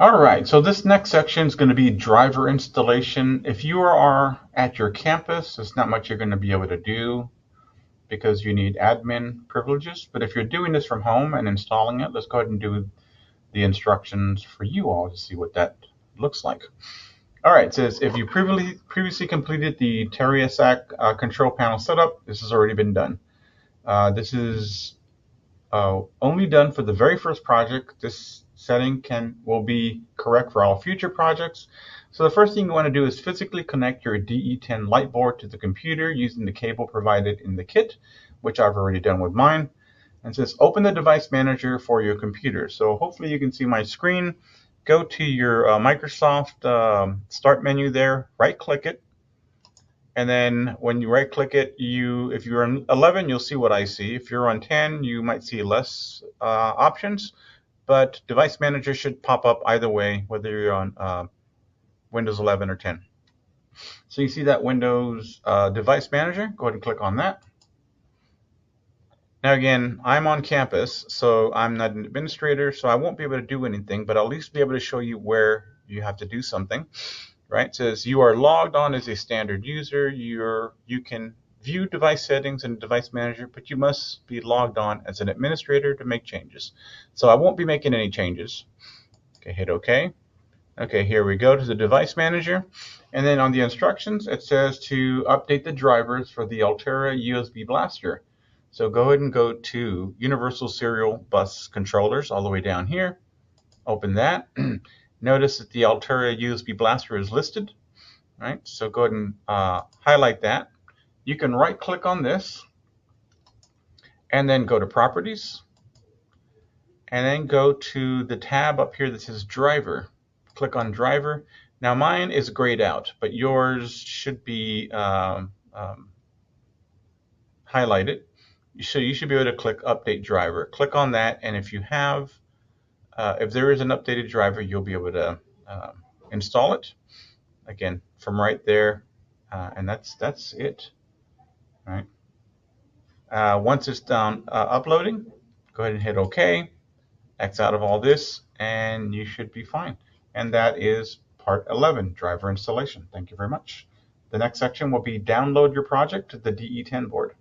All right, so this next section is going to be driver installation. If you are at your campus, there's not much you're going to be able to do because you need admin privileges. But if you're doing this from home and installing it, let's go ahead and do the instructions for you all to see what that looks like. All right, it says if you previously completed the TerraSAC control panel setup, this has already been done. This is only done for the very first project. This setting will be correct for all future projects. So the first thing you want to do is physically connect your DE10-Lite board to the computer using the cable provided in the kit, which I've already done with mine. And it says open the device manager for your computer. So hopefully you can see my screen. Go to your Microsoft start menu there, right click it, and then when you right click it, if you're on 11, you'll see what I see. If you're on 10, you might see less options, but device manager should pop up either way, whether you're on Windows 11 or 10. So you see that Windows device manager, go ahead and click on that. Now again, I'm on campus, so I'm not an administrator, so I won't be able to do anything, but I'll at least be able to show you where you have to do something. Right? It says you are logged on as a standard user. You can view device settings in Device Manager, but you must be logged on as an administrator to make changes. So I won't be making any changes. Okay, hit OK. Okay, here we go to the Device Manager. And then on the instructions, it says to update the drivers for the Altera USB Blaster. So go ahead and go to Universal Serial Bus Controllers all the way down here. Open that. Notice that the Altera USB Blaster is listed. Right, so go ahead and highlight that. You can right click on this and then go to Properties and then go to the tab up here that says Driver. Click on Driver. Now mine is grayed out, but yours should be highlighted. So you should be able to click Update Driver. Click on that, and if there is an updated driver, you'll be able to install it. Again, from right there, and that's it. All right. Once it's done uploading, go ahead and hit OK, X out of all this, and you should be fine. And that is part 11, driver installation. Thank you very much. The next section will be download your project to the DE10 board.